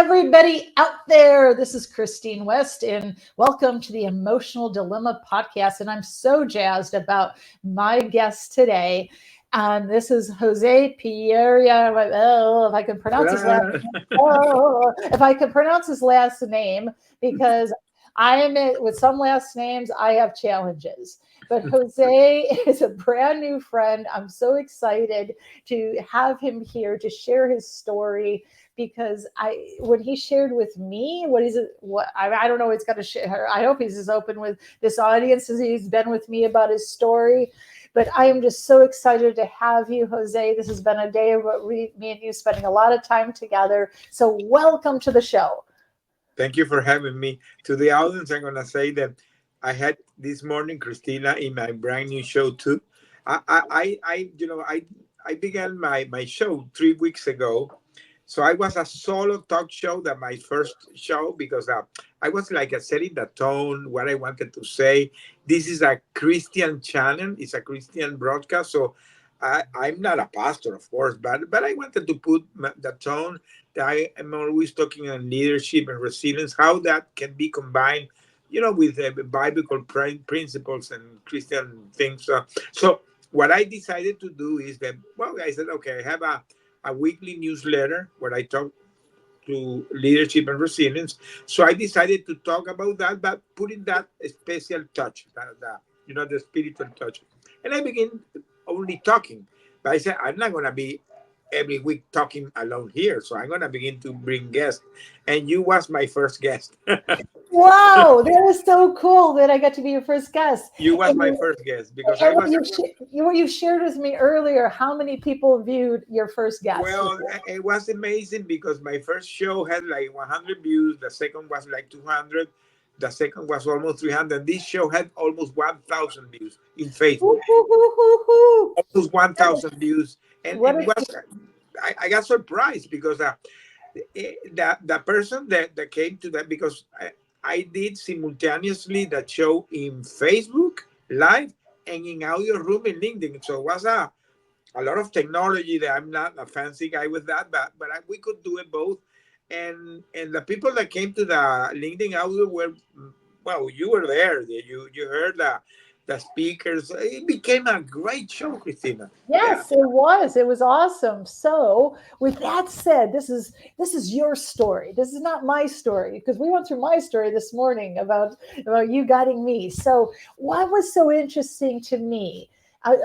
everybody out there. This is Christine West, and welcome to the Emotional Dilemma podcast. And I'm so jazzed about my guest today. This is Jose Pereira. Oh, if I can pronounce his last name. Oh, if I can pronounce his last name, because I am with some last names, I have challenges. But Jose is a brand new friend. I'm so excited to have him here to share his story, because when he shared with me I don't know, he's going to share. I hope he's as open with this audience as he's been with me about his story. But I am just so excited to have you, Jose. This has been a day of me and you spending a lot of time together. So welcome to the show. Thank you for having me. To the audience, I'm going to say that I had this morning Christina in my brand new show too. I began my show 3 weeks ago. So I was a solo talk show, that my first show, because I was like setting the tone, what I wanted to say. This is a Christian channel. It's a Christian broadcast. So I'm not a pastor, of course, but I wanted to put the tone. I am always talking on leadership and resilience, how that can be combined, with biblical principles and Christian things. So what I decided to do is that, well, I said, okay, I have a weekly newsletter where I talk to leadership and resilience. So I decided to talk about that, but putting that special touch, the spiritual touch. And I began only talking. But I said, I'm not going to be every week talking alone here. So I'm going to begin to bring guests. And you was my first guest. Wow, that was so cool that I got to be your first guest. You was And my first guest because I was. What you shared with me earlier, how many people viewed your first guest? Well, it was amazing because my first show had like 100 views. The second was like 200. The second was almost 300. This show had almost 1,000 views in Facebook. Almost 1,000 views. And it was, I got surprised because the person that came to that, because I did simultaneously that show in Facebook Live and in Audio Room in LinkedIn. So it was a lot of technology that I'm not a fancy guy with that, but we could do it both. And the people that came to the LinkedIn Audio were, well, you were there. You heard the speakers. It became a great show, Christina. Yes, yeah. It was awesome. So with that said, this is your story. This is not my story, because we went through my story this morning about you guiding me. So what was so interesting to me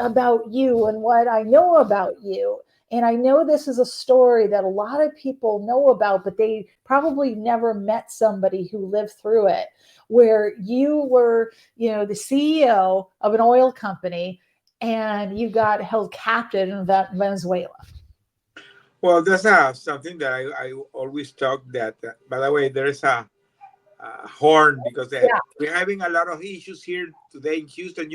about you and what I know about you, and I know this is a story that a lot of people know about, but they probably never met somebody who lived through it, where you were, the CEO of an oil company, and you got held captive in Venezuela. Well, that's something that I always talk that, by the way, there is a horn, because we're having a lot of issues here today in Houston.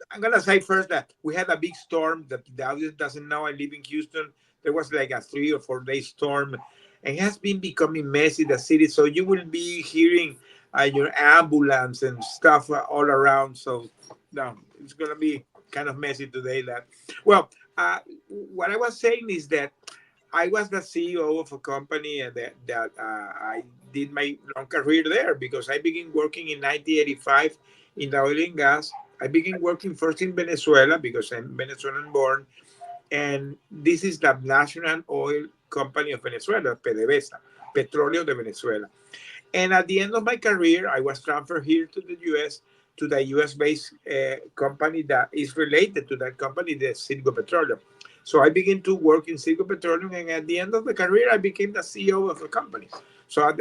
I'm going to say first that we had a big storm that the audience doesn't know. I live in Houston. There was like a 3 or 4 day storm, and it has been becoming messy, the city. So you will be hearing your ambulance and stuff all around. So no, it's going to be kind of messy today. What I was saying is that I was the CEO of a company that I did my long career there, because I began working in 1985 in the oil and gas. I began working first in Venezuela because I'm Venezuelan born, and this is the National Oil Company of Venezuela, PDVSA, Petróleo de Venezuela. And at the end of my career, I was transferred here to the U.S., to the U.S.-based company that is related to that company, the Citgo Petroleum. So I began to work in Citgo Petroleum, and at the end of the career, I became the CEO of the company. So at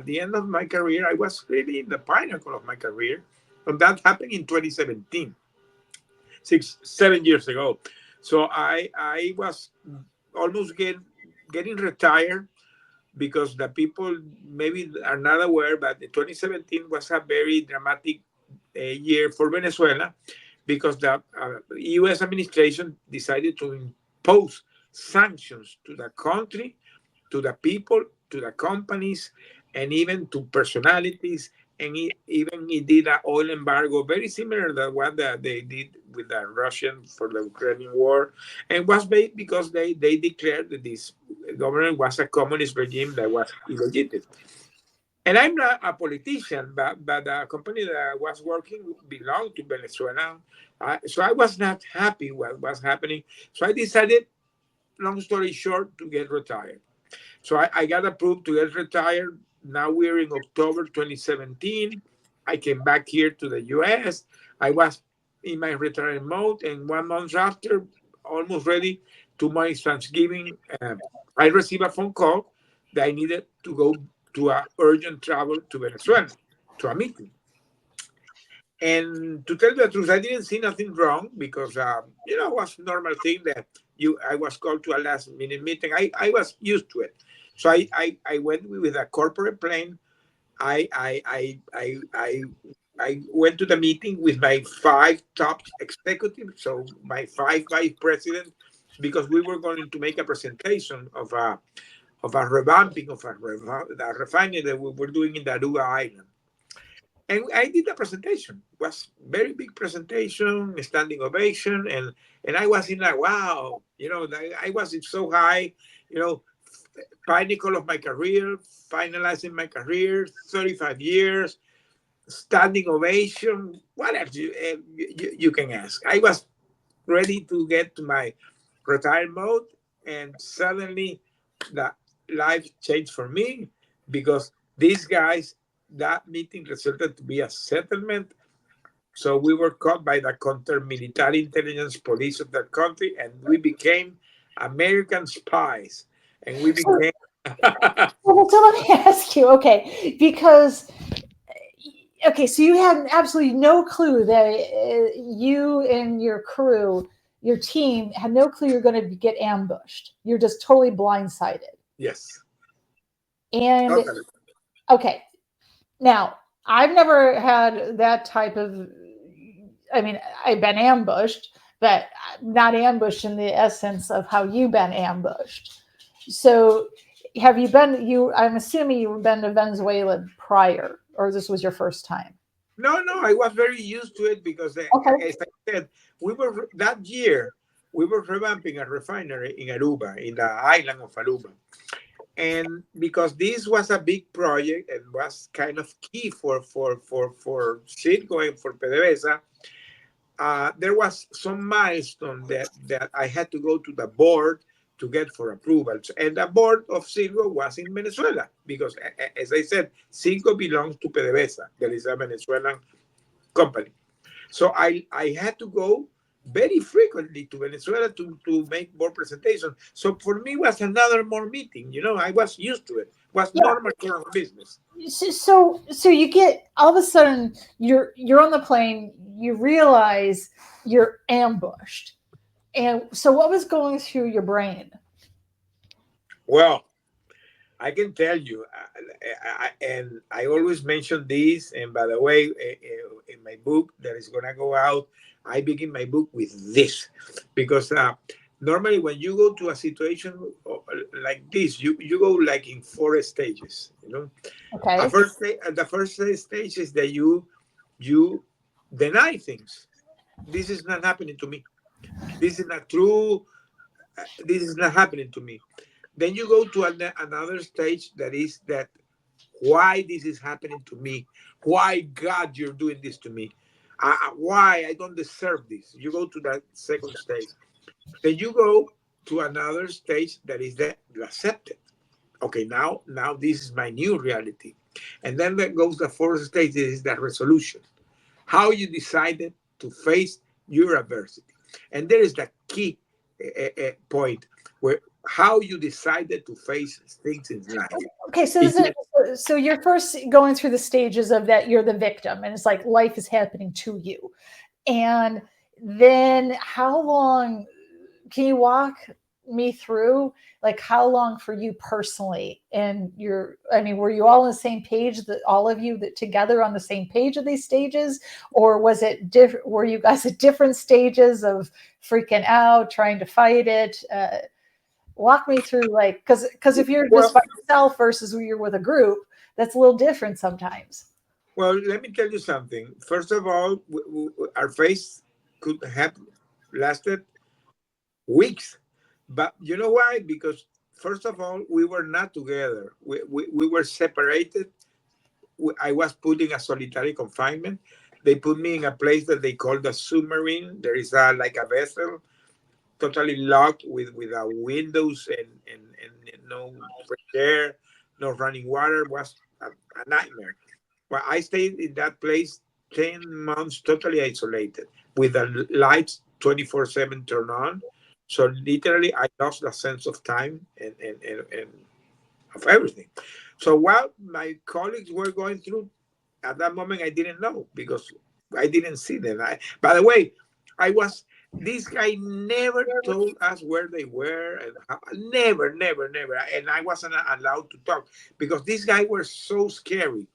the end of my career, I was really in the pinnacle of my career. And that happened in 2017, 7 years ago. So I was almost getting retired, because the people maybe are not aware, but 2017 was a very dramatic year for Venezuela, because the U.S. administration decided to impose sanctions to the country, to the people, to the companies, and even to personalities. and he did an oil embargo very similar to the one that they did with the Russian for the Ukrainian war, and was based because they declared that this government was a communist regime that was illegitimate. And I'm not a politician, but the company that I was working belonged to Venezuela. So I was not happy what was happening. So I decided, long story short, to get retired. So I got approved to get retired. Now we're in October 2017. I came back here to the US. I was in my retirement mode, and 1 month after, almost ready to my Thanksgiving, I received a phone call that I needed to go to a urgent travel to Venezuela to a meeting. And to tell you the truth, I didn't see nothing wrong because it was a normal thing that I was called to a last minute meeting. I was used to it. So I went with a corporate plane. I I I I I I went to the meeting with my 5 top executives, so my 5 vice presidents, because we were going to make a presentation of a revamping of the refinery that we were doing in the Aruba Island. And I did the presentation. It was very big presentation, standing ovation, and I was in like, wow, I was so high, you know, pinnacle of my career, finalizing my career, 35 years, standing ovation. What else you can ask? I was ready to get to my retired mode, and suddenly the life changed for me because these guys, that meeting resulted to be a settlement. So we were caught by the counter military intelligence police of that country, and we became American spies, and we So, became so let me ask you, okay, because okay, so you had absolutely no clue that you and your crew, your team, had no clue you're going to get ambushed. You're just totally blindsided. yes, And totally. okay, now I've never had that type of. I mean, I've been ambushed, but not ambushed in the essence of how you've been ambushed. So, have you been? I'm assuming you've been to Venezuela prior, or this was your first time. No, I was very used to it because, Okay. as I said, that year we were revamping a refinery in Aruba, in the island of Aruba. And because this was a big project and was kind of key for Citgo and for PDVSA, there was some milestone that I had to go to the board to get for approvals. And the board of Citgo was in Venezuela because, as I said, Citgo belongs to PDVSA. There is a Venezuelan company. So I had to go very frequently to Venezuela to make more presentations. So for me, it was another more meeting. I was used to it. It was Yeah. normal course of business. So you get all of a sudden you're on the plane. You realize you're ambushed, and so what was going through your brain? Well, I can tell you, and I always mention this. And by the way, in my book that is going to go out, I begin my book with this because normally when you go to a situation like this, you go like in 4 stages. Okay. The first stage is that you deny things. This is not happening to me. This is not true. This is not happening to me. Then you go to another stage that is that why this is happening to me, why God you're doing this to me, why I don't deserve this. You go to that second stage. Then you go to another stage that is that you accept it. Okay, now this is my new reality. And then there goes the fourth stage, this is that resolution. How you decided to face your adversity. And there is the key point where how you decided to face things in life. Okay, so you're first going through the stages of that you're the victim, and it's like life is happening to you, and then how long can you walk me through like how long for you personally and were you all on the same page, that all of you that together on the same page of these stages, or was it different? Were you guys at different stages of freaking out, trying to fight it? Walk me through, like, because if you're just Well, by yourself versus you're with a group, that's a little different sometimes. Well, let me tell you something. First of all, our face could have lasted weeks. But you know why? Because first of all, we were not together. We were separated. I was put in a solitary confinement. They put me in a place that they call the submarine. There is a like a vessel, totally locked without windows and no fresh air, no running water. It was a nightmare. Well, I stayed in that place 10 months totally isolated with the lights 24/7 turned on. So literally, I lost the sense of time and of everything. So while my colleagues were going through, at that moment, I didn't know because I didn't see them. By the way, I was, this guy never told us where they were and how, never, never, never. And I wasn't allowed to talk because these guys were so scary.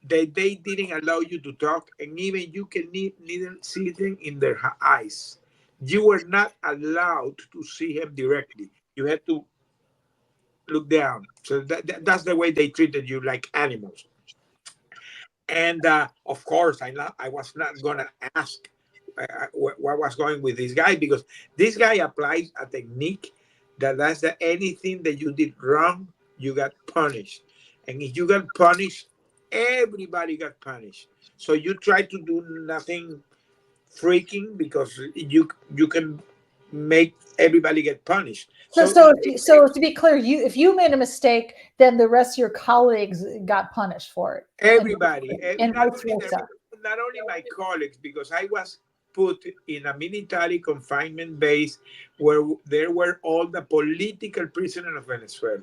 They didn't allow you to talk, and even you can neither see them in their eyes. You were not allowed to see him directly. You had to look down. So that's the way they treated you, like animals. And of course, I was not gonna ask what was going with this guy because this guy applies a technique that's that anything that you did wrong, you got punished, and if you got punished, everybody got punished. So you try to do nothing freaking because you can make everybody get punished. So, So so to be clear, you if you made a mistake, then the rest of your colleagues got punished for it, everybody, and not vice only versa. not only my colleagues, because I was put in a military confinement base where there were all the political prisoners of Venezuela,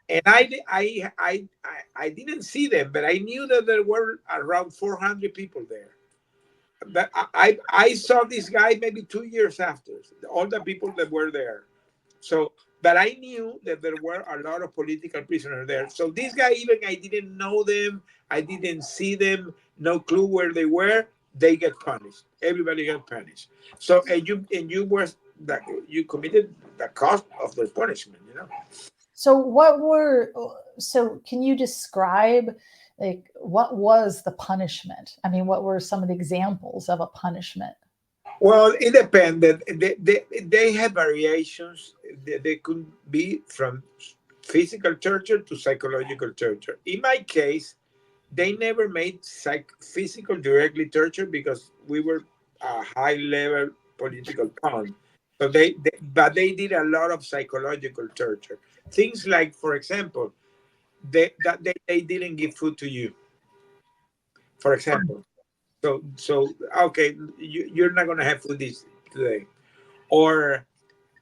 and I didn't see them, but I knew that there were around 400 people there. But I saw this guy maybe 2 years after all the people that were there. So, but I knew that there were a lot of political prisoners there. So this guy, even I didn't know them, I didn't see them, no clue where they were. They get punished. Everybody got punished. So, and you were that you committed the cost of the punishment. You know. So what were so can you describe like what was the punishment? I mean, what were some of the examples of a punishment? Well, it depended. They have variations. They could be from physical torture to psychological torture. In my case, they never made physical directly torture because we were a high level political pawn. So but they did a lot of psychological torture. Things like, for example, they didn't give food to you. For example, so okay, you're not gonna have food this today, or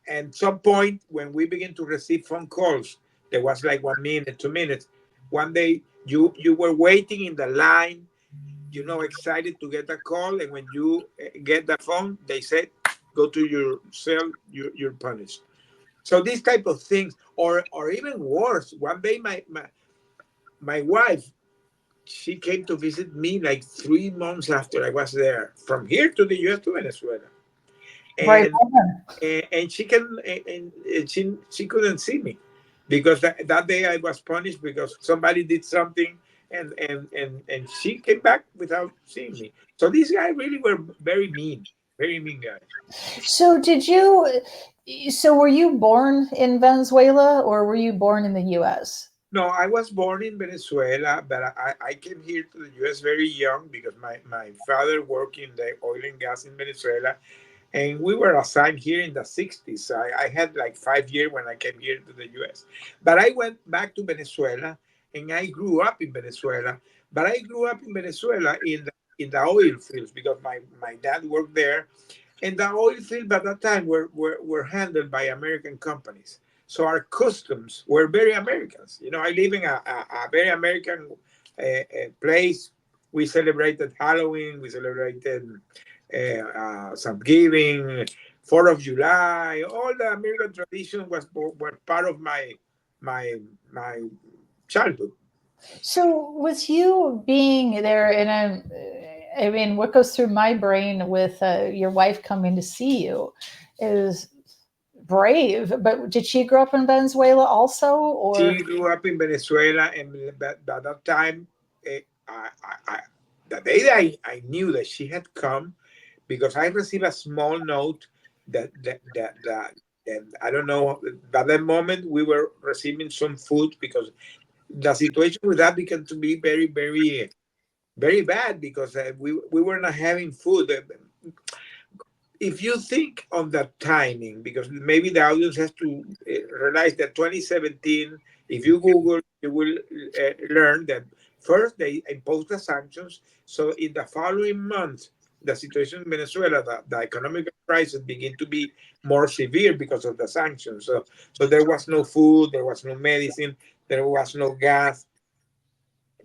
at some point when we begin to receive phone calls, there was like 1 minute, 2 minutes. One day you were waiting in the line, excited to get a call, and when you get the phone, they said, "Go to your cell. You're punished." So these type of things, or even worse. One day, my wife, she came to visit me like 3 months after I was there, from here to the U.S. to Venezuela, Right and on. and she couldn't see me because that day I was punished because somebody did something, and she came back without seeing me. So these guys really were very mean guys. So did you so were you born in Venezuela or were you born in the US? No, I was born in Venezuela, but I came here to the US very young because my father worked in the oil and gas in Venezuela, and we were assigned here in the 60s. I had like 5 years when I came here to the US. But I went back to Venezuela, and I grew up in Venezuela. But I grew up in Venezuela in the oil fields because my dad worked there, and the oil fields at that time were handled by American companies. So our customs were very Americans. I live in a very American place. We celebrated Halloween. We celebrated Thanksgiving, 4th of July. All the American tradition were part of my my childhood. So with you being there and I mean what goes through my brain with your wife coming to see you is brave, but did she grow up in Venezuela also or She grew up in Venezuela, and by that time, I the day that I knew that she had come, because I received a small note that I don't know. By that moment, we were receiving some food because the situation with that began to be very, very, very bad because we were not having food. If you think on the timing, because maybe the audience has to realize that 2017, if you Google, you will learn that first they imposed the sanctions. So in the following month, the situation in Venezuela, the economic crisis began to be more severe because of the sanctions. So there was no food, there was no medicine, there was no gas,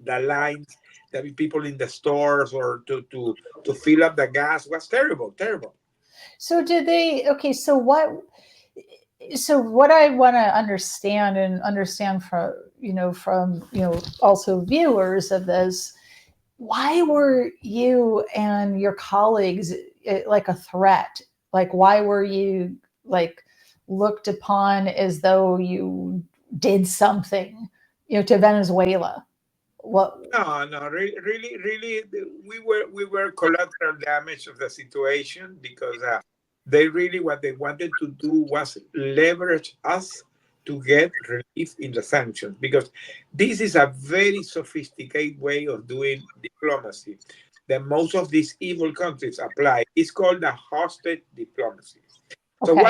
the lines, the people in the stores or to fill up the gas was terrible, terrible. So did they, okay, so what I want to understand and understand from, also viewers of this, why were you and your colleagues like a threat? Like, why were you like looked upon as though you did something, to Venezuela? What? No, no, really, really, really, we were collateral damage of the situation because they really what they wanted to do was leverage us to get relief in the sanctions because this is a very sophisticated way of doing diplomacy that most of these evil countries apply. It's called the hostage diplomacy. So Okay.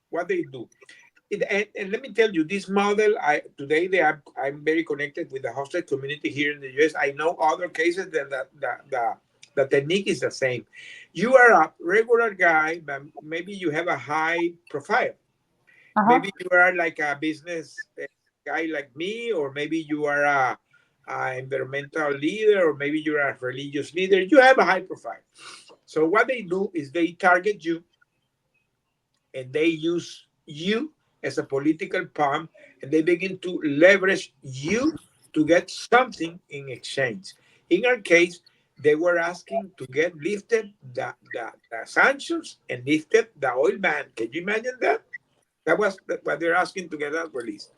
what they do, and let me tell you, this model, I'm very connected with the hostel community here in the US. I know other cases that the technique is the same. You are a regular guy, but maybe you have a high profile. Uh-huh. Maybe you are like a business guy like me, or maybe you are a environmental leader, or maybe you're a religious leader. You have a high profile. So what they do is they target you and they use you as a political pawn and they begin to leverage you to get something in exchange. In our case, they were asking to get lifted the sanctions and lifted the oil ban. Can you imagine that? That was what they're asking to get us released.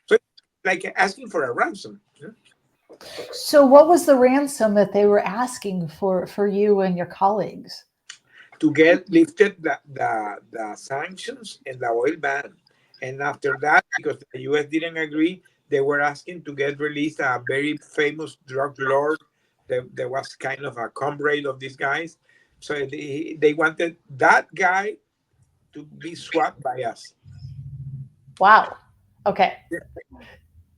So, like asking for a ransom. So what was the ransom that they were asking for you and your colleagues? To get lifted the sanctions and the oil ban. And after that, because the US didn't agree, they were asking to get released a very famous drug lord that was kind of a comrade of these guys. So they wanted that guy to be swapped by us. Wow. Okay.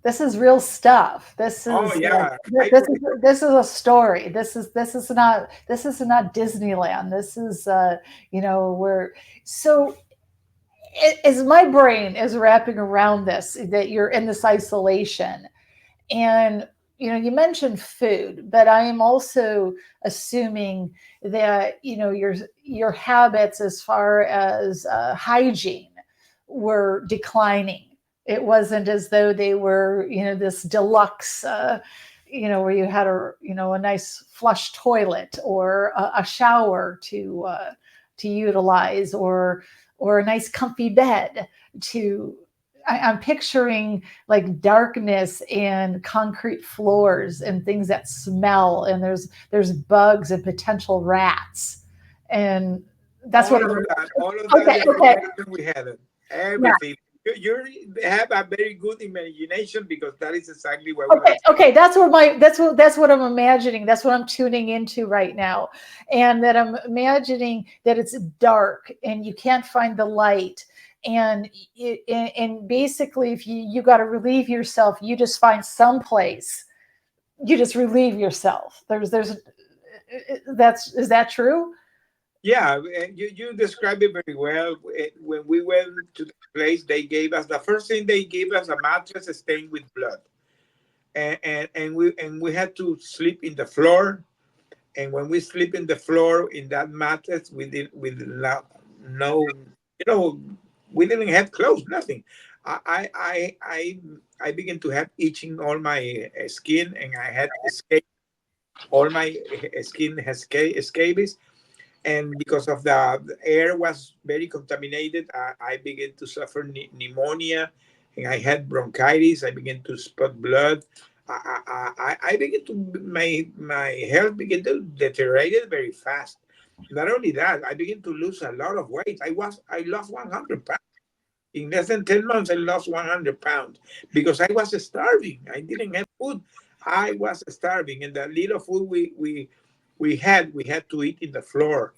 This is real stuff. This Oh, is like yeah. I this is a story. This is not Disneyland. This is where so as my brain is wrapping around this, that you're in this isolation, and you mentioned food, but I am also assuming that your habits as far as hygiene were declining. It wasn't as though they were this deluxe where you had a nice flush toilet or a shower to utilize, or a nice comfy bed to. I'm picturing like darkness and concrete floors and things that smell, and there's bugs and potential rats, and that's what I'm. all of that Okay, okay. information we had it. Yeah. Everything. You have a very good imagination because that is exactly what we Okay, were. okay, that's what I'm imagining. That's what I'm tuning into right now, and that I'm imagining that it's dark and you can't find the light, and and basically, if you got to relieve yourself, you just find some place. You just relieve yourself. There's that's is that true? Yeah, and you described it very well. When we went to the place, they gave us the first thing they gave us a mattress stained with blood, and we had to sleep in the floor. And when we sleep in the floor in that mattress, we did not no, we didn't have clothes, nothing. I began to have itching all my skin, and I had escape. All my skin has scabies, and because of the air was very contaminated, I began to suffer pneumonia, and I had bronchitis. I began to spot blood. I begin to my health began to deteriorate very fast. Not only that, I began to lose a lot of weight. I lost 100 pounds in less than 10 months. I lost 100 pounds because I was starving. I didn't have food. I was starving, and the little food we had to eat in the floor.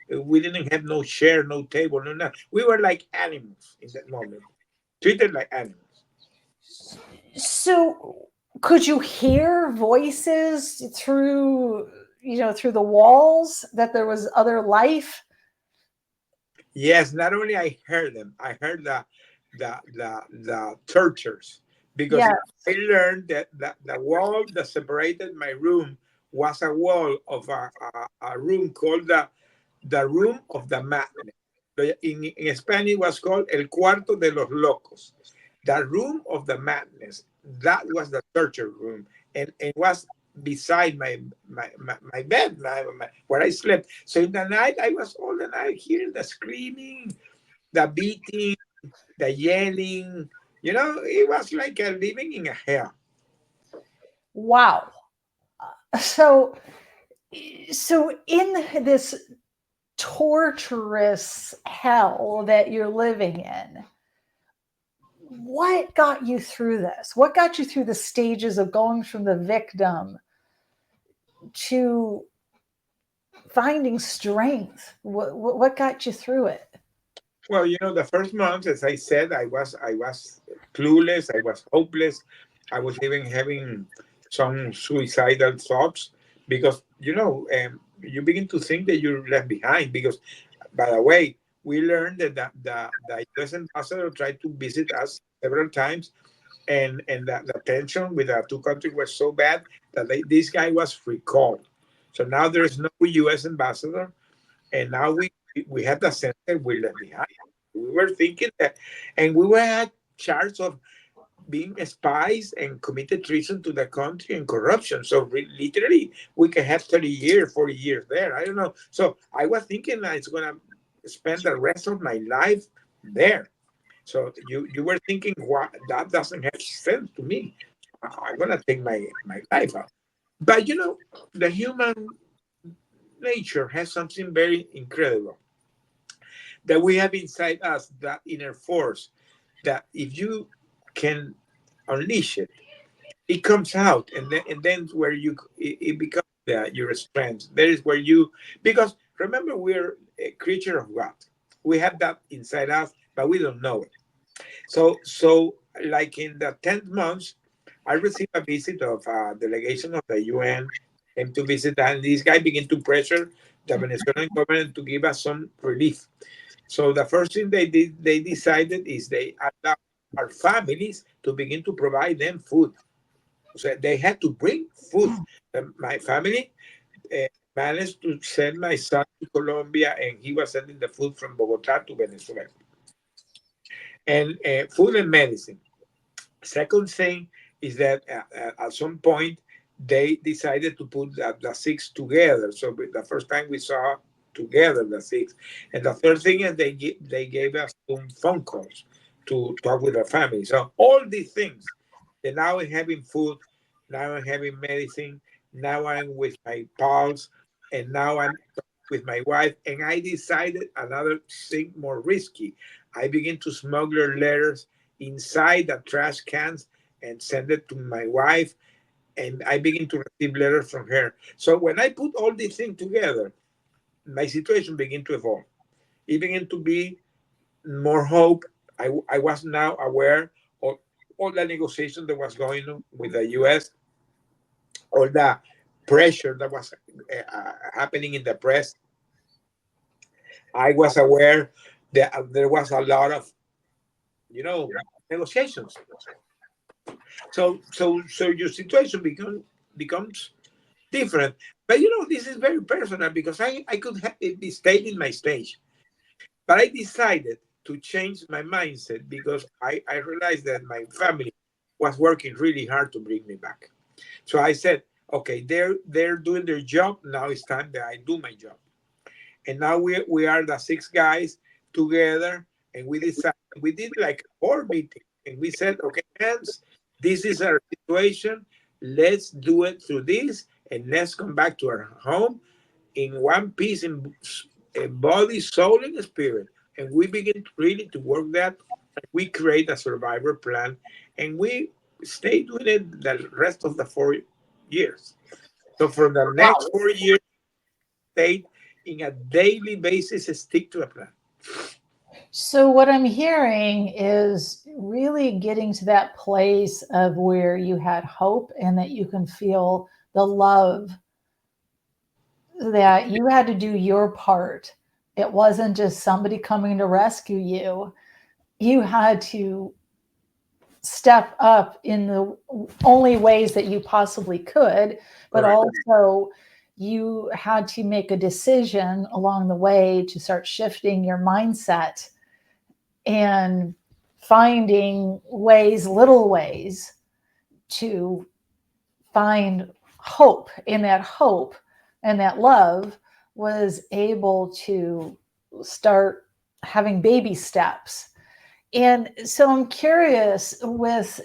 We didn't have no chair, no table, no nothing. We were like animals in that moment, treated like animals. So could you hear voices through, through the walls that there was other life? Yes, not only I heard them, I heard the tortures because Yes. I learned that the wall that separated my room was a wall of a room called the room of the madness. In Spanish, it was called el cuarto de los locos, the room of the madness. That was the torture room, and it was beside my bed, where I slept. So in the night, I was all the night hearing the screaming, the beating, the yelling. It was like a living in a hell. Wow. So in this torturous hell that you're living in, what got you through this? What got you through the stages of going from the victim to finding strength? What got you through it? Well, the first month, as I said, I was clueless. I was hopeless. I was even having some suicidal thoughts because you begin to think that you're left behind. Because, by the way, we learned that the U.S. ambassador tried to visit us several times, and the tension with the two countries was so bad that this guy was recalled. So now there is no U.S. ambassador, and now we had the sense that we left behind. We were thinking that, and we were at charge of being spies and committed treason to the country and corruption. So literally, we can have 30 years, 40 years there. I don't know. So I was thinking that it's gonna spend the rest of my life there. So you were thinking, what, that doesn't have sense to me. I'm gonna take my life out. But the human nature has something very incredible that we have inside us, that inner force, that if you can unleash it, it comes out, and then where it becomes your strength. That is where you, because remember, we're a creature of God. We have that inside us, but we don't know it. So like in the 10th month, I received a visit of a delegation of the UN, came to visit, and this guy began to pressure the Venezuelan government to give us some relief. So the first thing they decided is they allowed our families to begin to provide them food. So they had to bring food. My family managed to send my son to Colombia, and he was sending the food from Bogota to Venezuela, and food and medicine. Second thing is that at some point they decided to put the six together. So the first time we saw together the six, and the third thing is they gave us some phone calls to talk with our family. So all these things. And now I'm having food, now I'm having medicine, now I'm with my pals, and now I'm with my wife. And I decided another thing more risky. I begin to smuggle letters inside the trash cans and send it to my wife, and I begin to receive letters from her. So when I put all these things together, my situation began to evolve. It began to be more hope. I was now aware of all the negotiation that was going on with the US, all the pressure that was happening in the press. I was aware that there was a lot of negotiations. So your situation becomes different. But this is very personal because I could have be stayed in my stage. But I decided to change my mindset because I realized that my family was working really hard to bring me back. So I said, okay, they're doing their job. Now it's time that I do my job. And now we are the six guys together, and we did like a board meeting, and we said, okay, hands, this is our situation. Let's do it through this, and let's come back to our home in one piece in body, soul, and spirit. And we begin really to work that. We create a survivor plan, and we stay doing it the rest of the 4 years. So for the next Wow. 4 years, stay in a daily basis, stick to a plan. So, what I'm hearing is really getting to that place of where you had hope and that you can feel the love, that you had to do your part. It wasn't just somebody coming to rescue you. You had to step up in the only ways that you possibly could, but Correct. also you had to make a decision along the way to start shifting your mindset and finding ways, little ways, to find hope. And that hope and that love was able to start having baby steps. And so I'm curious with,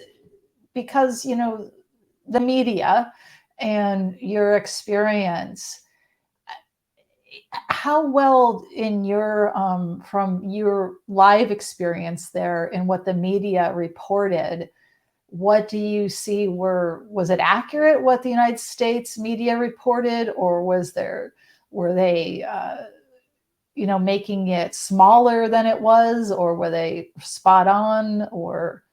because, the media and your experience, how well in your from your live experience there and what the media reported, what do you see, was it accurate what the United States media reported, or were they making it smaller than it was, or were they spot on, or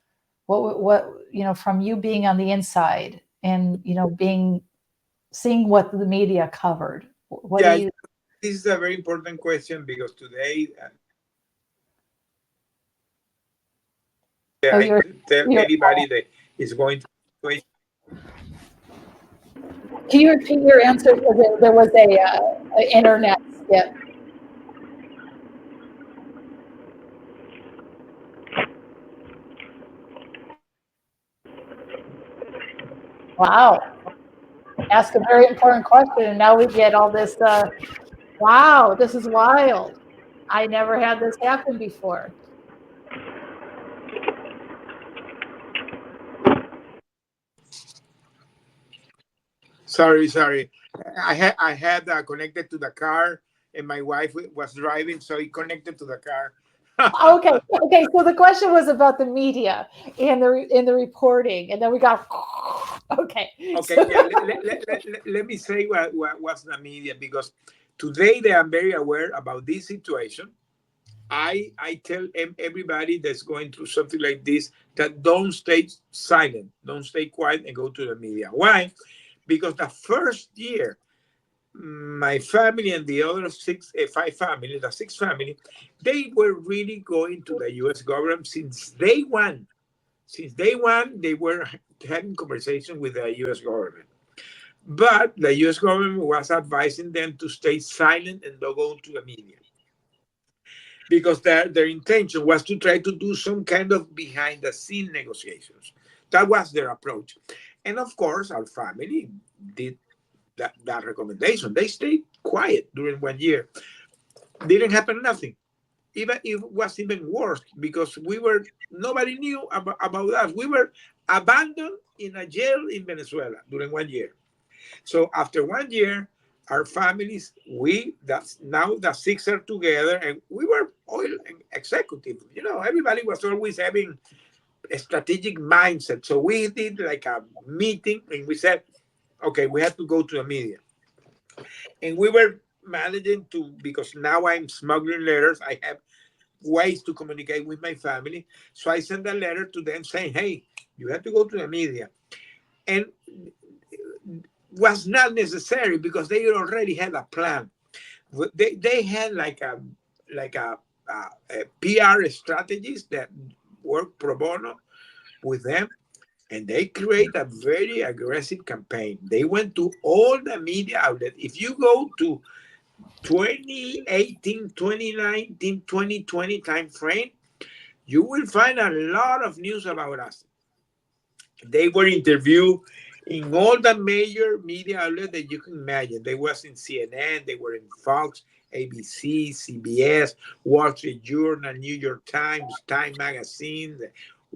what from you being on the inside and being seeing what the media covered, what do Yeah, you this is a very important question because today, oh I tell you're anybody that is going to. Can you repeat your answer? Because there was a internet skip. Wow. Ask a very important question, and now we get all this. Wow, this is wild. I never had this happen before. Sorry. I had connected to the car, and my wife was driving, so it connected to the car. Okay. So the question was about the media and the reporting, and then we got okay. Okay, So, yeah. Let me say what was the media, because today they are very aware about this situation. I tell everybody that's going through something like this that don't stay silent, don't stay quiet, and go to the media. Why? Because the first year, my family and the other five family, the six family, they were really going to the U.S. government since day one. Since day one, they were having conversation with the U.S. government. But the U.S. government was advising them to stay silent and don't go to the media, because their intention was to try to do some kind of behind the scene negotiations. That was their approach. And of course, our family did that recommendation. They stayed quiet during 1 year. Didn't happen nothing. Even it was even worse because nobody knew about us. We were abandoned in a jail in Venezuela during 1 year. So after 1 year, our families, that's now the six are together, and we were oil executive. Everybody was always having a strategic mindset. So we did like a meeting, and we said, okay, we have to go to the media. And we were managing to, because now I'm smuggling letters, I have ways to communicate with my family. So I sent a letter to them saying, hey, you have to go to the media. And was not necessary because they already had a plan. They had a PR strategies that work pro bono with them, and they create a very aggressive campaign. They went to all the media outlets. If you go to 2018, 2019, 2020 time frame, you will find a lot of news about us. They were interviewed in all the major media outlets that you can imagine. They was in CNN, they were in Fox, ABC, CBS, Wall Street Journal, New York Times, Time Magazine,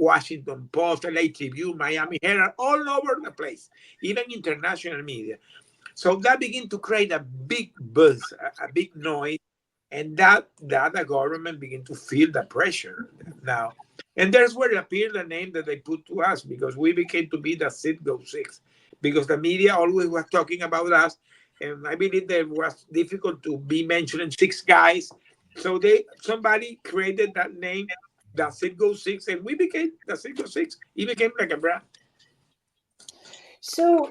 Washington Post, LA Tribune, Miami Herald, all over the place, even international media. So that began to create a big buzz, a big noise, and that the government began to feel the pressure now. And there's where it appeared the name that they put to us, because we became to be the Citgo Six, because the media always was talking about us, and I believe that it was difficult to be mentioning six guys. So somebody created that name, the Citgo Six, and we became the Citgo Six. It became like a brand. So,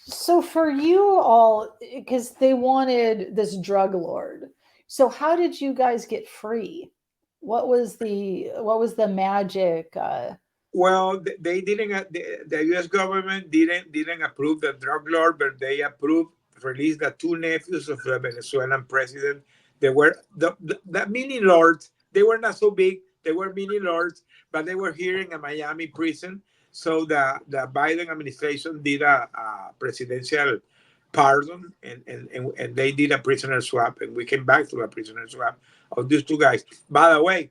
so for you all, because they wanted this drug lord. So how did you guys get free? What was the magic? Well, they didn't. The U.S. government didn't approve the drug lord, but they approved release the two nephews of the Venezuelan president. They were the mini lords. They were not so big. They were mini lords, but they were here in a Miami prison. So the Biden administration did a presidential pardon, and they did a prisoner swap, and we came back to a prisoner swap of these two guys. By the way,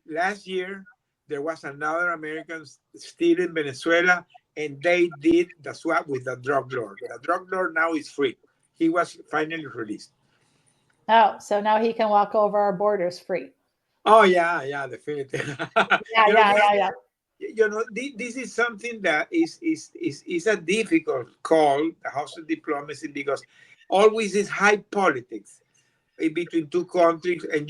last year there was another American still in Venezuela, and they did the swap with the drug lord. The drug lord now is free. He was finally released. Oh, so now he can walk over our borders free. Oh yeah, yeah, definitely. Yeah, you know, yeah, yeah, yeah. this is something that is a difficult call, the House of Diplomacy, because always is high politics between two countries, and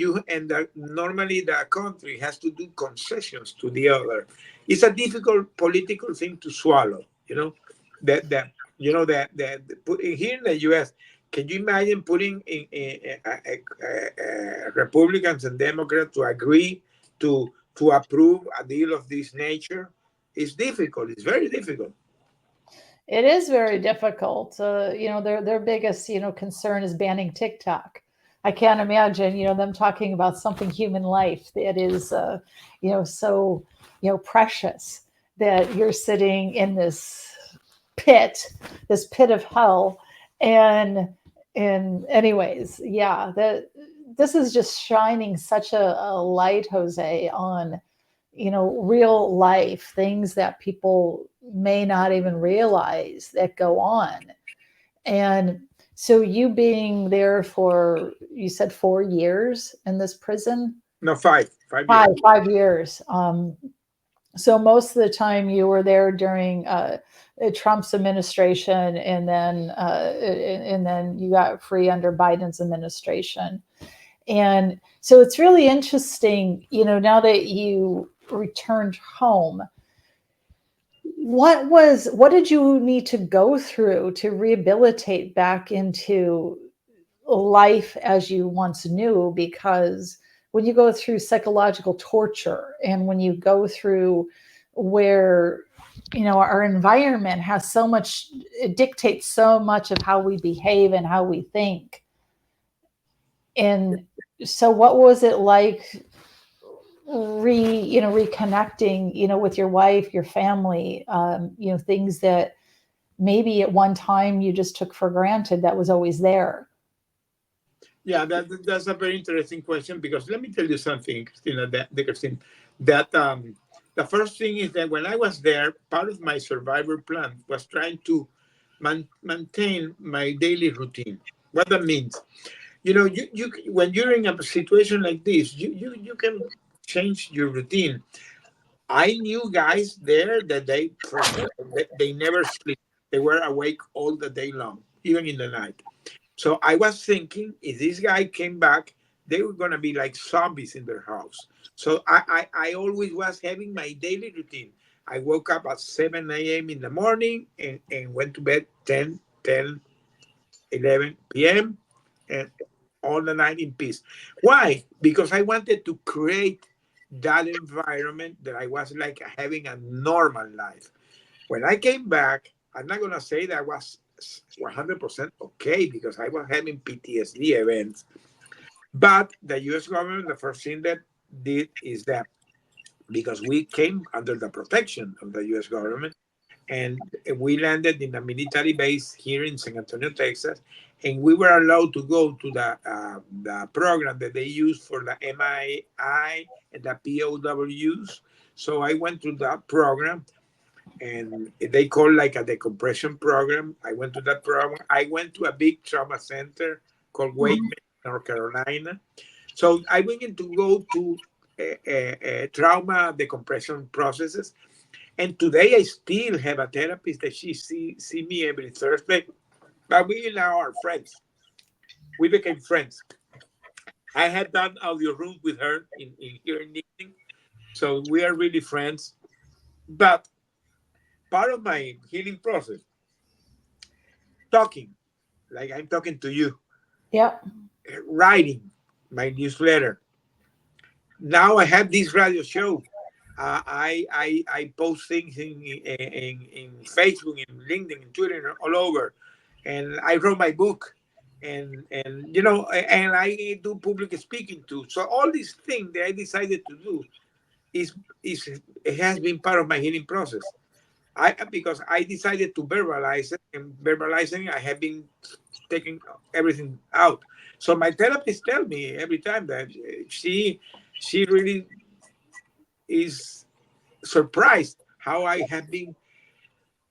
normally the country has to do concessions to the other. It's a difficult political thing to swallow. That here in the U.S. Can you imagine putting Republicans and Democrats to agree to approve a deal of this nature? It's difficult. It's very difficult. It is very difficult. Their biggest concern is banning TikTok. I can't imagine them talking about something human life that is so precious, that you're sitting in pit, this pit of hell, and anyways, yeah, that this is just shining such a light, Jose, on real life things that people may not even realize that go on. And so you being there for, you said 4 years in this prison? No, 5 years. Five years. So most of the time you were there during Trump's administration, and then you got free under Biden's administration. And so it's really interesting, now that you returned home, what did you need to go through to rehabilitate back into life as you once knew? Because when you go through psychological torture, and when you go through where our environment has so much, it dictates so much of how we behave and how we think. And so what was it like reconnecting with your wife, your family, things that maybe at one time you just took for granted that was always there? Yeah, that's a very interesting question, because let me tell you something, Christina. Christine, that the first thing is that when I was there, part of my survivor plan was trying to maintain my daily routine. What that means, you when you're in a situation like this, you can change your routine. I knew guys there that for example, they never sleep. They were awake all the day long, even in the night. So I was thinking, if this guy came back, they were gonna be like zombies in their house. So I always was having my daily routine. I woke up at 7 a.m. in the morning, and went to bed 11 p.m. and all the night in peace. Why? Because I wanted to create that environment that I was like having a normal life. When I came back, I'm not gonna say that I was 100% okay, because I was having PTSD events. But the U.S. government, the first thing that did is that, because we came under the protection of the U.S. government, and we landed in a military base here in San Antonio, Texas, and we were allowed to go to the program that they use for the MII and the POWs. So I went through that program, and they call like a decompression program. I went to that program. I went to a big trauma center called Mhm. Wakeman, North Carolina. So I began to go to trauma decompression processes. And today I still have a therapist that she see me every Thursday. But we now are friends. We became friends. I had done audio rooms with her in here in Nixon. So we are really friends. But part of my healing process, talking, like I'm talking to you, Yeah. writing my newsletter. Now I have this radio show. I post things in Facebook, in LinkedIn, in Twitter, and all over, and I wrote my book, and and I do public speaking too. So all these things that I decided to do is is it has been part of my healing process. I because I decided to verbalize it, and verbalizing I have been taking everything out. So my therapist tell me every time that she really is surprised how I have been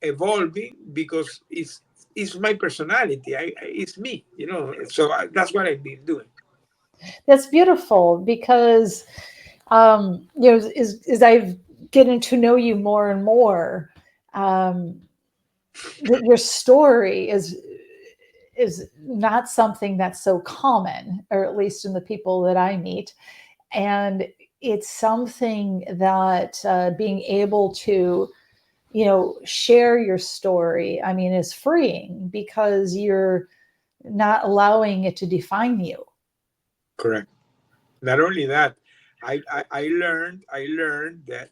evolving because it's my personality. It's me, So that's what I've been doing. That's beautiful because, as I've getting to know you more and more, um, that your story is not something that's so common, or at least in the people that I meet. And it's something that being able to, share your story, I mean, is freeing because you're not allowing it to define you. Correct. Not only that, I learned that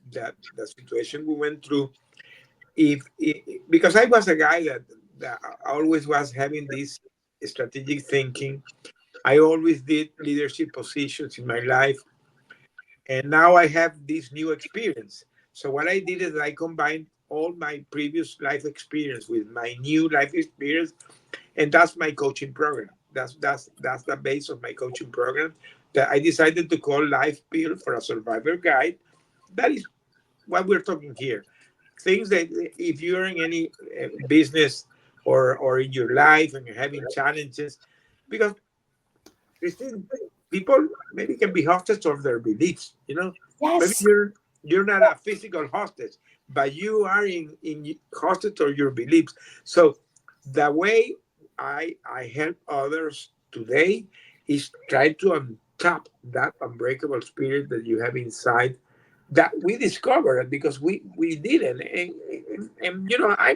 the situation we went through, because I was a guy that always was having this strategic thinking. I always did leadership positions in my life, and now I have this new experience. So what I did is I combined all my previous life experience with my new life experience, and that's my coaching program. That's the base of my coaching program that I decided to call Life Build for a Survivor Guide. That is what we're talking here. Things that if you're in any business or in your life and you're having challenges, because Christine, people maybe can be hostage of their beliefs. Maybe Yes. you're not a physical hostage, but you are in hostage of your beliefs. So the way I help others today is try to untap that unbreakable spirit that you have inside that we discovered because we did it. And I'm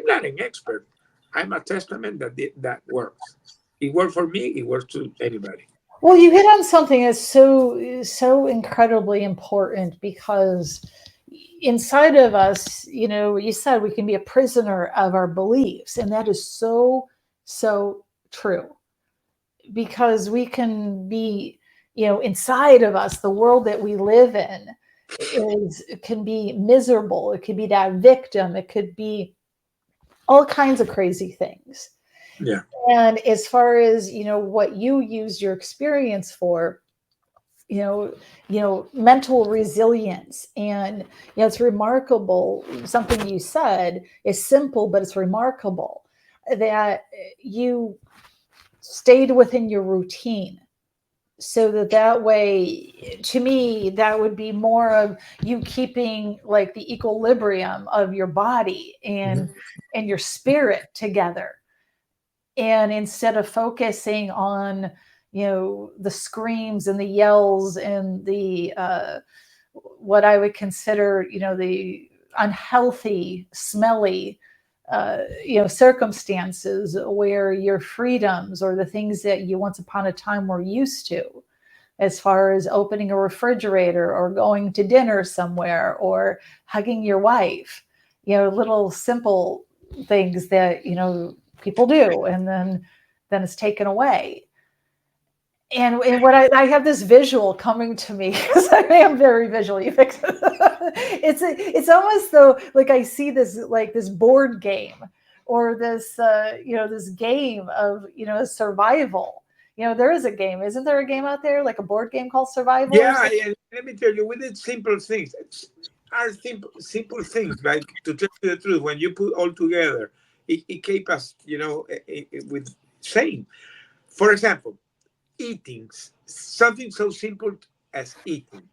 not an expert. I'm a testament that works. It worked for me. It works to anybody. Well, you hit on something that's so incredibly important because inside of us, you said we can be a prisoner of our beliefs, and that is so true because we can be, inside of us, the world that we live in is can be miserable. It could be that victim. It could be all kinds of crazy things. Yeah. And as far as what you use your experience for, mental resilience, and it's remarkable. Something you said is simple, but it's remarkable that you stayed within your routine, so that way, to me, that would be more of you keeping like the equilibrium of your body Mhm. and your spirit together, and instead of focusing on the screams and the yells and the what I would consider the unhealthy, smelly circumstances where your freedoms or the things that you once upon a time were used to, as far as opening a refrigerator or going to dinner somewhere or hugging your wife, little simple things that people do, and then it's taken away. And what I have this visual coming to me because I am very visual. You fix it. It's almost though like I see this like this board game or this this game of survival. There is a game, isn't there? A game out there like a board game called Survival or Yeah, something? and let me tell you, we did simple things. are simple things, like to tell you the truth. When you put all together, it keeps us, with same. For example, eating, something so simple as eating.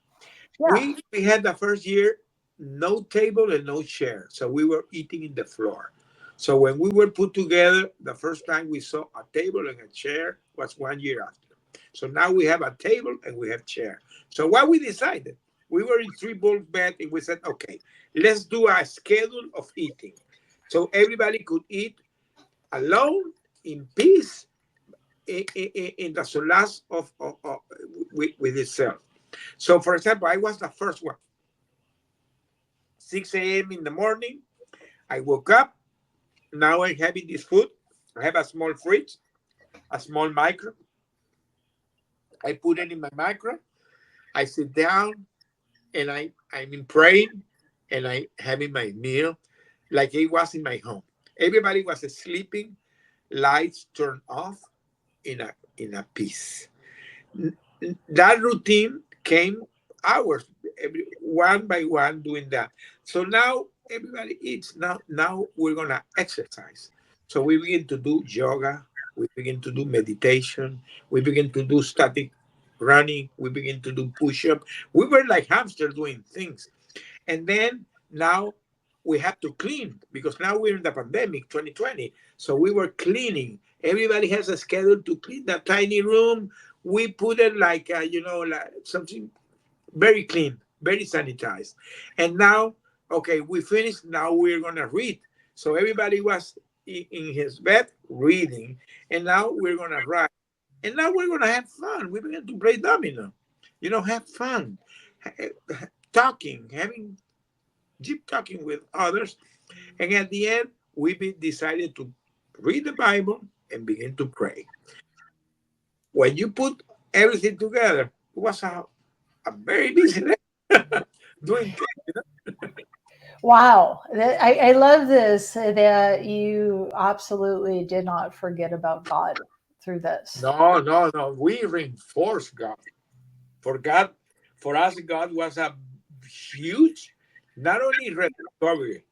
Yeah. We had the first year no table and no chair, so we were eating in the floor. So when we were put together, the first time we saw a table and a chair was 1 year after. So now we have a table and we have chair. So what we decided, we were in three bulk bed and we said, okay, let's do a schedule of eating. So everybody could eat alone in peace in the solace with itself. So for example, I was the first one. 6 a.m. in the morning, I woke up. Now I'm having this food. I have a small fridge, a small micro. I put it in my micro. I sit down and I'm in praying and I having my meal like it was in my home. Everybody was sleeping, lights turned off in a peace. That routine came hours, one by one doing that. So now everybody eats. Now we're gonna exercise. So we begin to do yoga. We begin to do meditation. We begin to do static running. We begin to do push-up. We were like hamsters doing things. And then now we have to clean because now we're in the pandemic 2020. So we were cleaning. Everybody has a schedule to clean that tiny room. We put it like, like something very clean, very sanitized. And now, okay, we finished. Now we're going to read. So everybody was in his bed reading. And now we're going to write. And now we're going to have fun. We begin to play domino. Have fun. Talking, having deep talking with others. And at the end, decided to read the Bible and begin to pray. When you put everything together, it was a very busy day doing things. Wow. I love this that you absolutely did not forget about God through this. No, no, no. We reinforce God. For God, for us, God was a huge, not only recovery,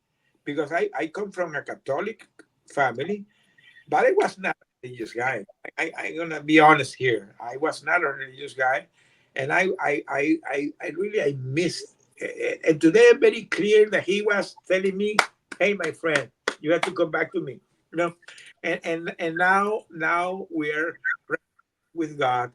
because I come from a Catholic family, but I was not a religious guy. I'm gonna be honest here. I was not a religious guy, and I really I missed. And today I'm very clear that he was telling me, "Hey, my friend, you have to come back to me." You know, and now we're with God.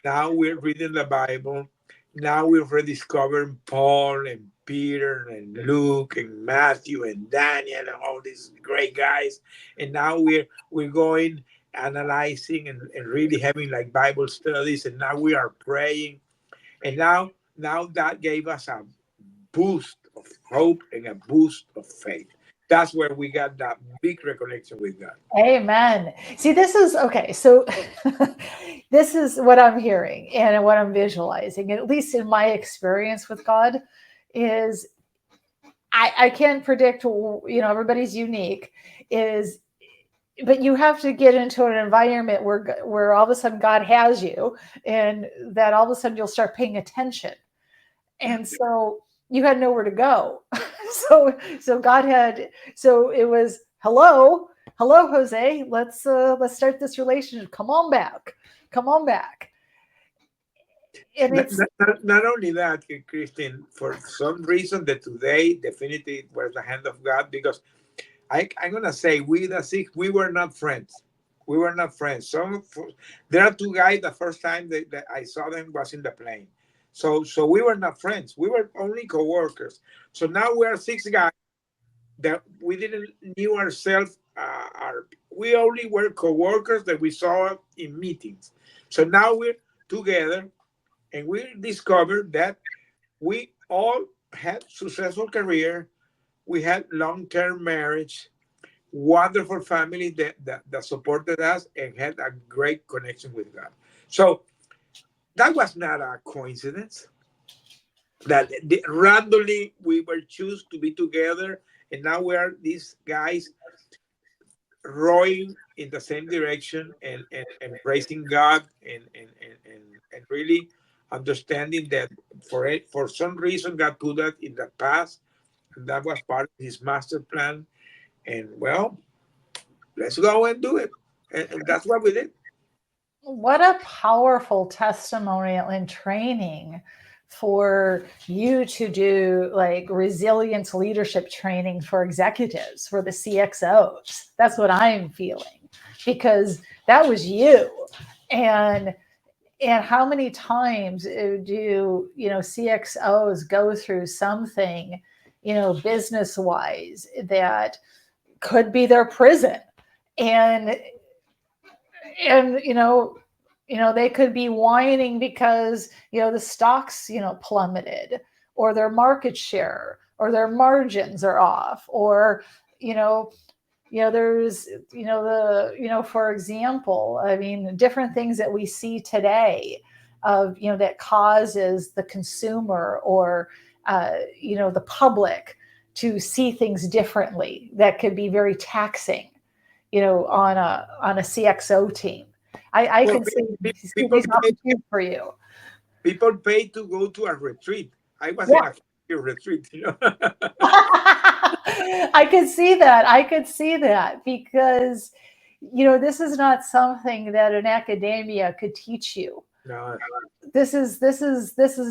Now we're reading the Bible. Now we've rediscovered Paul and Peter and Luke and Matthew and Daniel and all these great guys. And now we're going analyzing and really having like Bible studies. And now we are praying. And now that gave us a boost of hope and a boost of faith. That's where we got that big reconnection with God. Amen. See, this is okay. So, this is what I'm hearing and what I'm visualizing, at least in my experience with God, is I can't predict, everybody's unique, is but you have to get into an environment where all of a sudden God has you, and that all of a sudden you'll start paying attention. And so you had nowhere to go. So God had, so it was, hello, Jose, let's start this relationship. Come on back. And it's Not only that, Christine, for some reason that today definitely was the hand of God, because I'm gonna say we the six we were not friends. We were not friends. There are two guys. The first time that I saw them was in the plane. So we were not friends. We were only coworkers. So now we are six guys that we didn't knew ourselves. We only were coworkers that we saw in meetings. So now we're together, and we discovered that we all had successful career. We had long-term marriage, wonderful family that supported us and had a great connection with God. So that was not a coincidence. That randomly we were choose to be together, and now we are these guys rowing in the same direction and praising God and really understanding that for some reason God put that in the past, and that was part of His master plan. And well, let's go and do it, and that's what we did. What a powerful testimonial and training for you to do, like resilience leadership training for executives, for the CXOs. That's what I'm feeling, because that was you. And how many times do CXOs go through something, business wise, that could be their prison? And they could be whining because the stocks plummeted, or their market share or their margins are off, or there's for example, I mean, different things that we see today of that causes the consumer or the public to see things differently, that could be very taxing on a CXO team. I Well, can see people these pay, opportunities for you. people pay to go to a retreat. I was in Yeah. a retreat, I could see that. I could see that, because this is not something that an academia could teach you. No, This is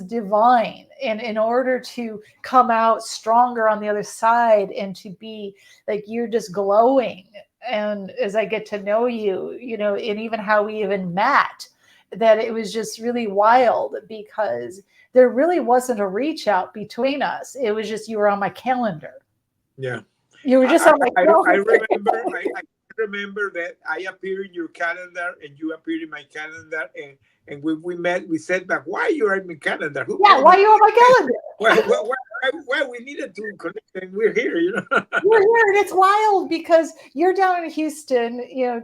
divine, and in order to come out stronger on the other side, and to be like, you're just glowing. And as I get to know you, and even how we even met, that it was just really wild, because there really wasn't a reach out between us. It was just, you were on my calendar. yeah. You were just on my I calendar. I remember that I appeared in your calendar and you appeared in my calendar, and we met. We said that, why you are in my calendar? Who Yeah, called why you? are you on my calendar? Well, we needed to connect, and we're here. You're here, and it's wild, because you're down in Houston,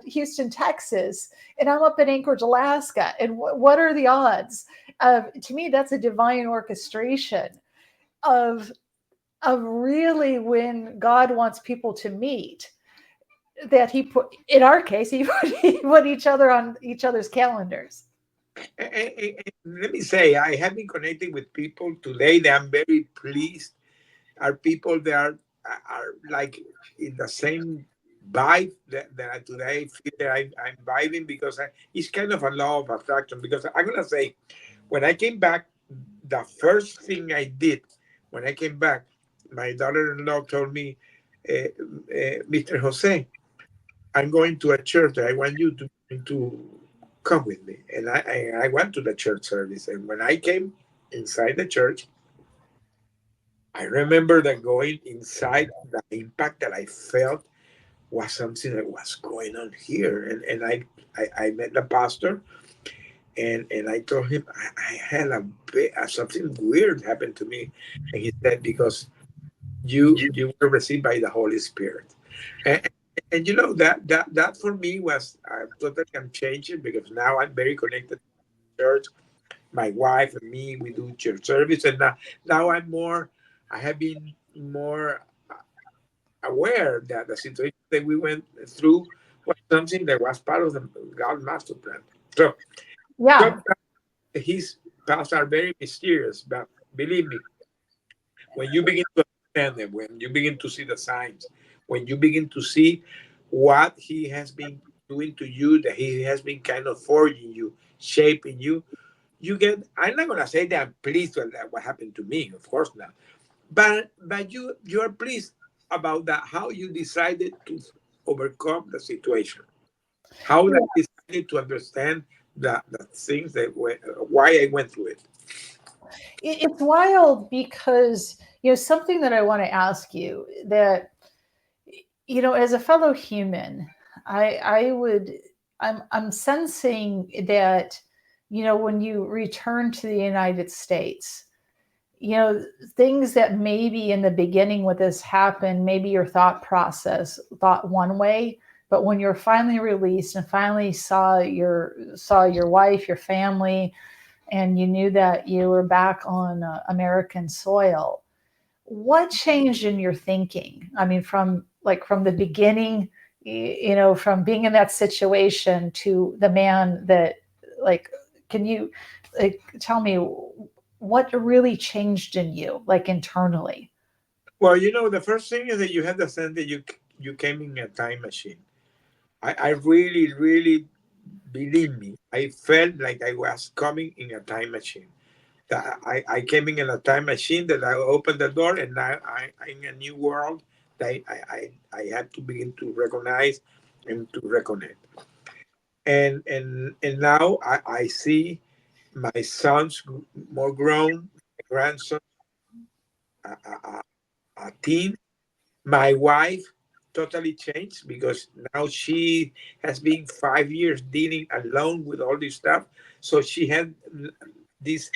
Houston, Texas, and I'm up in Anchorage, Alaska. And what are the odds? To me, that's a divine orchestration of really, when God wants people to meet, that He put, in our case, he put each other on each other's calendars. Let me say, I have been connecting with people today that I'm very pleased. Are people that are like in the same vibe that I today feel that I'm vibing, because it's kind of a law of attraction. Because I'm gonna say, when I came back, the first thing I did when I came back, my daughter-in-law told me, Mr. Jose, I'm going to a church. I want you to come with me. And I went to the church service. And when I came inside the church, I remember that going inside, the impact that I felt was something that was going on here. I met the pastor, and I told him I had a bit, something weird happened to me. And he said, because you were received by the Holy Spirit. And, and that for me was totally changing, because now I'm very connected to church. My wife and me, we do church service, and now I have been more aware that the situation that we went through was something that was part of the God master plan. So Yeah. sometimes his paths are very mysterious, but believe me, when you begin to understand them, when you begin to see the signs, when you begin to see what he has been doing to you, that he has been kind of forging you, shaping you, you get. I'm not gonna say that I'm pleased with what happened to me, of course not. But you are pleased about that, how you decided to overcome the situation, how that you decided to understand the things that went, why I went through it. It's wild, because something that I want to ask you, that as a fellow human, I would, I'm sensing that when you return to the United States, things that maybe in the beginning with this happened, maybe your thought process thought one way, but when you're finally released and finally saw your wife, your family, and you knew that you were back on American soil, what changed in your thinking? I mean, from the beginning, from being in that situation to the man that, like, can you like, tell me what really changed in you, like internally. Well, the first thing is that you have the sense that you came in a time machine. I really, really, believe me, I felt like I was coming in a time machine. That I came in a time machine, that I opened the door, and now I'm in a new world that I had to begin to recognize and to reconnect. And now I see my sons more grown, my grandson a teen. My wife totally changed because now she has been 5 years dealing alone with all this stuff. So she had this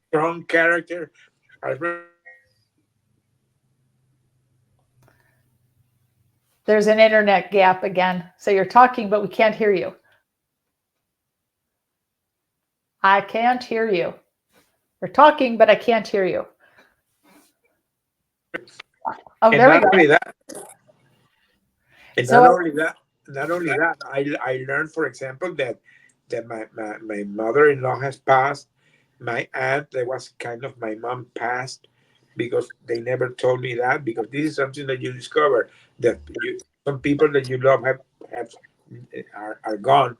strong character. I remember There's an internet gap again. So you're talking, but we can't hear you. I can't hear you. We're talking, but I can't hear you. Oh, and there we not go. only that, and not So only that, not only that, I learned, for example, that my mother-in-law has passed. My aunt, that was kind of my mom, passed because they never told me that, because this is something that you discover, that some people that you love have are gone.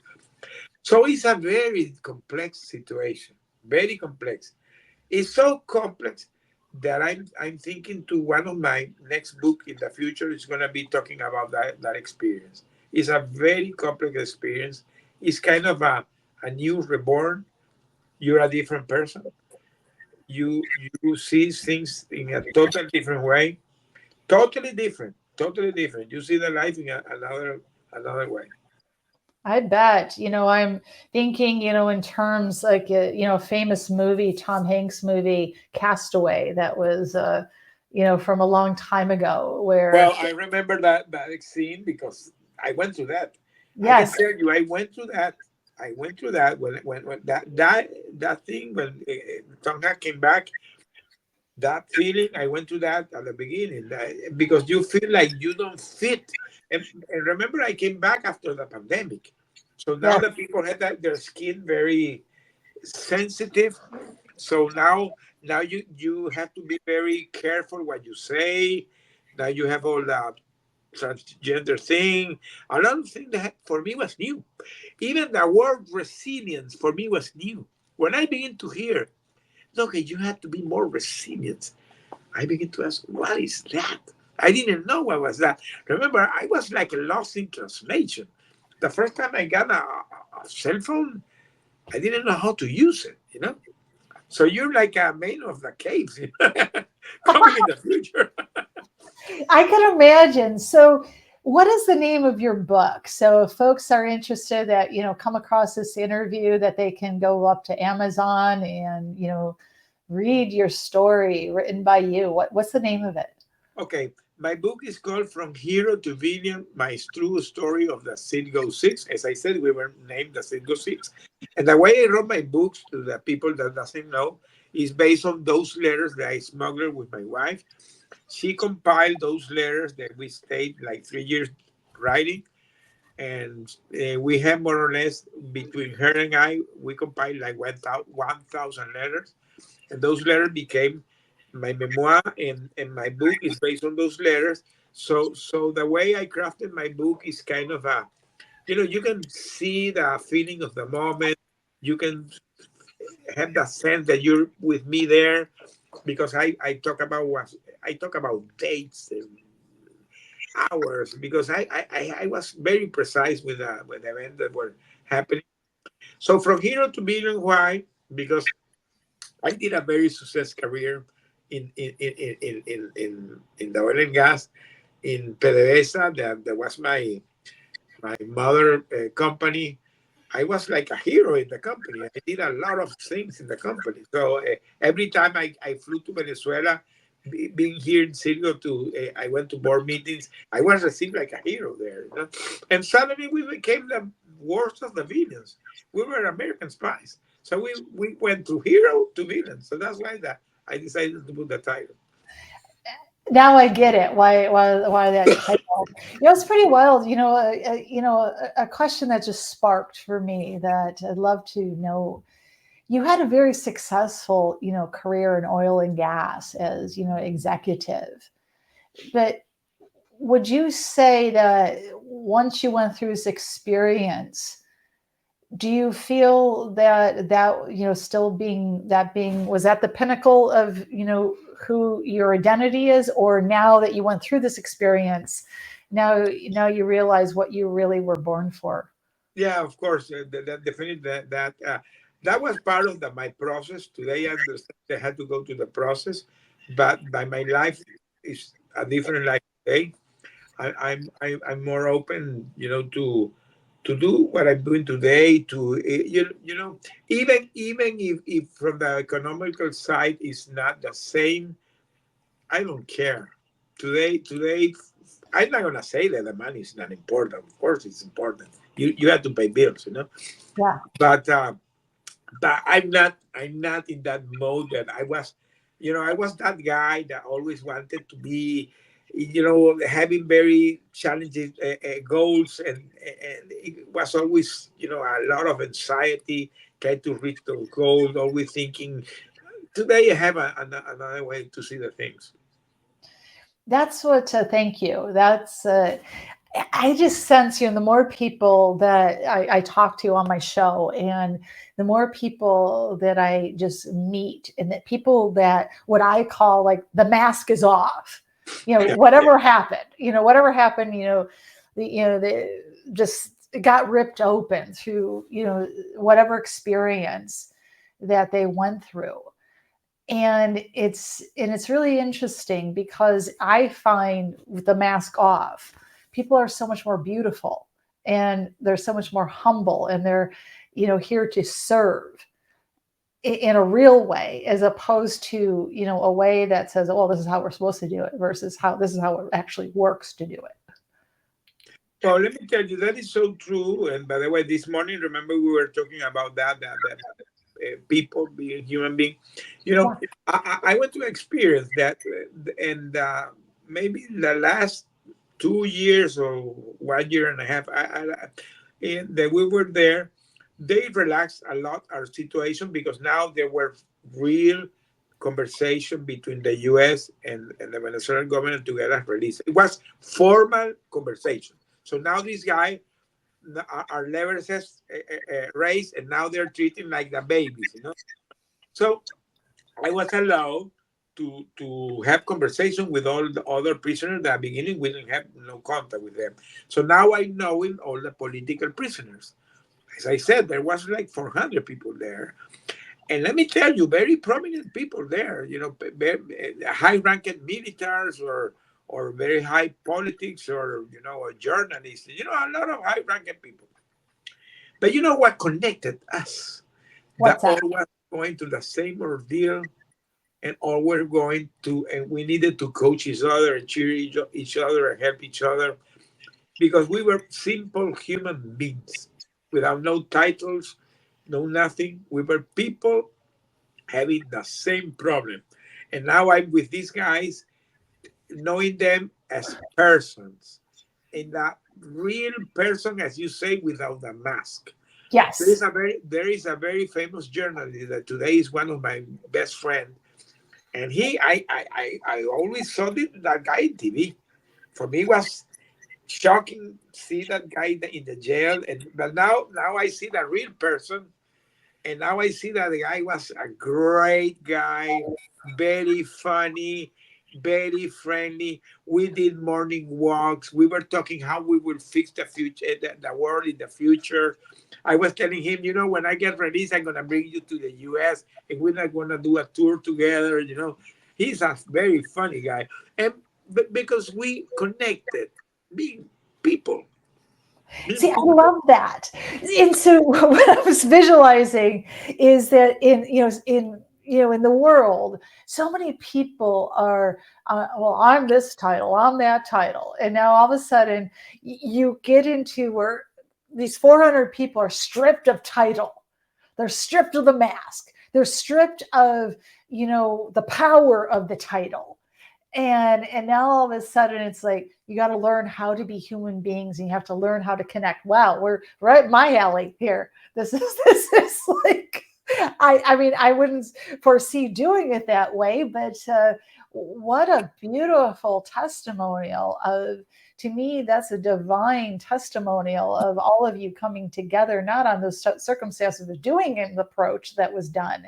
So it's a very complex situation, very complex. It's so complex that I'm thinking to one of my next book in the future is going to be talking about that experience. It's a very complex experience. It's kind of a new reborn. You're a different person. You see things in a totally different way. Totally different. You see the life in another way. I bet, I'm thinking, in terms like, a famous movie, Tom Hanks movie, Castaway, that was, from a long time ago where, Well, I remember that scene because I went through that. I can yes, tell you, I went through that. I went through that when that thing when Tonga came back. That feeling, I went through that at the beginning, because you feel like you don't fit. And remember, I came back after the pandemic, so now yes, the people had their skin very sensitive. So now you have to be very careful what you say. Now you have all that transgender thing. A lot of things that for me was new. Even the word resilience for me was new. When I begin to hear, okay, you have to be more resilient, I begin to ask, what is that? I didn't know what was that. Remember, I was like lost in translation. The first time I got a cell phone, I didn't know how to use it. So you're like a man of the caves, coming in the future. I can imagine. So, what is the name of your book? So, if folks are interested that, come across this interview, that they can go up to Amazon and, read your story written by you. What's the name of it? Okay, my book is called From Hero to Villain, My True Story of the Citgo Six. As I said, we were named the Citgo Six. And the way I wrote my books, to the people that doesn't know, is based on those letters that I smuggled with my wife. She compiled those letters that we stayed like 3 years writing. And we have more or less, between her and I, we compiled like 1,000 letters. And those letters became my memoir, and my book is based on those letters. So the way I crafted my book is kind of you can see the feeling of the moment. You can have the sense that you're with me there, because I talk about dates and hours, because I was very precise with the events that were happening. So from hero to villain, why? Because I did a very success career in the oil and gas in PDVSA. That was my mother company. I was like a hero in the company. I did a lot of things in the company. So every time I flew to Venezuela, being here in Citgo, I went to board meetings. I was received like a hero there. And suddenly we became the worst of the villains. We were American spies. So we went to hero to villain. So that's why that I decided to put the title. Now I get it. Why that title? It's pretty wild. A question that just sparked for me that I'd love to know. you had a very successful, career in oil and gas as, executive. But would you say that once you went through this experience, do you feel that still being was that the pinnacle of who your identity is, or now that you went through this experience, now you realize what you really were born for? Yeah, of course. Definitely that was part of my process. Today, I understand I had to go to the process, but by my life is a different life today. I'm more open, to do what I'm doing today. Even if from the economical side is not the same, I don't care. Today, I'm not gonna say that the money is not important. Of course, it's important. You have to pay bills. Yeah. But I'm not in that mode that I was. I was that guy that always wanted to be, having very challenging goals, and it was always, a lot of anxiety trying to reach those goals. Always thinking. Today, I have another way to see the things. That's what, thank you. I just sense, the more people that I talk to on my show, and the more people that I just meet, and that people that what I call like the mask is off, Yeah. whatever happened, the just got ripped open through, whatever experience that they went through. And it's really interesting because I find with the mask off, people are so much more beautiful, and they're so much more humble, and they're here to serve in a real way, as opposed to a way that says, oh, this is how we're supposed to do it, versus how this is how it actually works to do it. Well, let me tell you, that is so true. And by the way, this morning, remember we were talking about that people being human being. Yeah. I went to experience that, and maybe the last 2 years or 1 year and a half, that we were there, they relaxed a lot our situation, because now there were real conversation between the U.S. and the Venezuelan government to get us released. It was formal conversation. So now this guy, our levels has raised, and now they're treating like the babies. So I was allowed to have conversation with all the other prisoners. At the beginning, we didn't have no contact with them. So now I know in all the political prisoners. As I said, there was like 400 people there. And let me tell you, very prominent people there, high-ranked militaries, or very high politics, or a journalist, a lot of high-ranked people. But you know what connected us? That What's all that? was going to the same ordeal, and all were going to, and we needed to coach each other and cheer each other and help each other, because we were simple human beings without no titles, no nothing. We were people having the same problem. And now I'm with these guys, knowing them as persons, and that real person, as you say, without the mask. Yes. There is a very famous journalist that today is one of my best friends, and I always saw that guy in TV. For me, it was shocking to see that guy in the jail, but now I see the real person. And now I see that the guy was a great guy, very funny, very friendly. We did morning walks. We were talking how we will fix the future, the world in the future. I was telling him, when I get released, I'm gonna bring you to the U.S. and we're not gonna do a tour together. He's a very funny guy, and because we connected, being people, being See, I people. love that. And so what I was visualizing is that in the world, so many people are, well, I'm this title, I'm that title. And now all of a sudden you get into where these 400 people are stripped of title. They're stripped of the mask. They're stripped of, the power of the title. And now all of a sudden it's like you got to learn how to be human beings, and you have to learn how to connect. Wow, we're right in my alley here. This is like I mean, I wouldn't foresee doing it that way, but what a beautiful testimonial of, to me, that's a divine testimonial of all of you coming together, not on the circumstances of doing an approach that was done,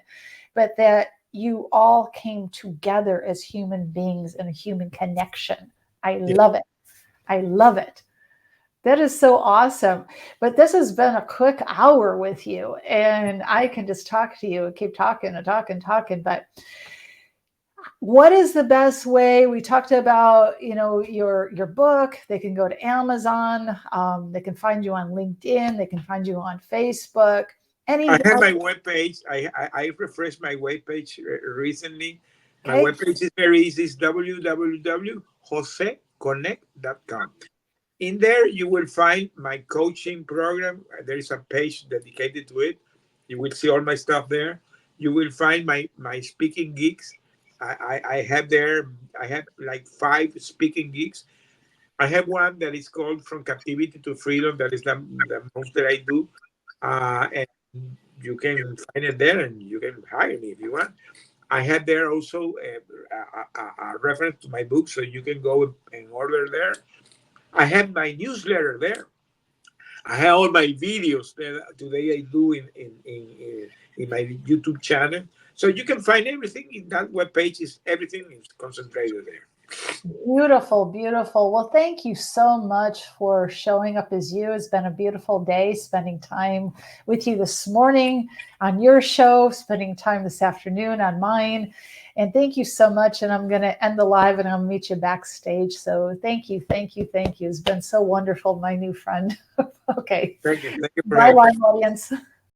but that you all came together as human beings in a human connection. I Yeah. love it. I love it. That is so awesome. But this has been a quick hour with you, and I can just talk to you and keep talking and talking. But what is the best way? We talked about, your book. They can go to Amazon. They can find you on LinkedIn. They can find you on Facebook. I Any have my webpage. I refreshed my webpage recently. My okay? webpage is very easy. It's www.joseconnect.com. In there, you will find my coaching program. There is a page dedicated to it. You will see all my stuff there. You will find my speaking gigs. I have there. I have like 5 speaking gigs. I have one that is called From Captivity to Freedom. That is the most that I do. And you can find it there, and you can hire me if you want. I had there also a reference to my book, so you can go and order there. I have my newsletter there. I have all my videos that today I do in my YouTube channel. So you can find everything in that webpage. Is everything is concentrated there. Beautiful, beautiful. Well, thank you so much for showing up as you. It's been a beautiful day spending time with you this morning on your show, spending time this afternoon on mine. And thank you so much. And I'm going to end the live and I'll meet you backstage. So thank you, thank you, thank you. It's been so wonderful, my new friend. Okay. Thank you. Thank you for Bye having me. bye, audience.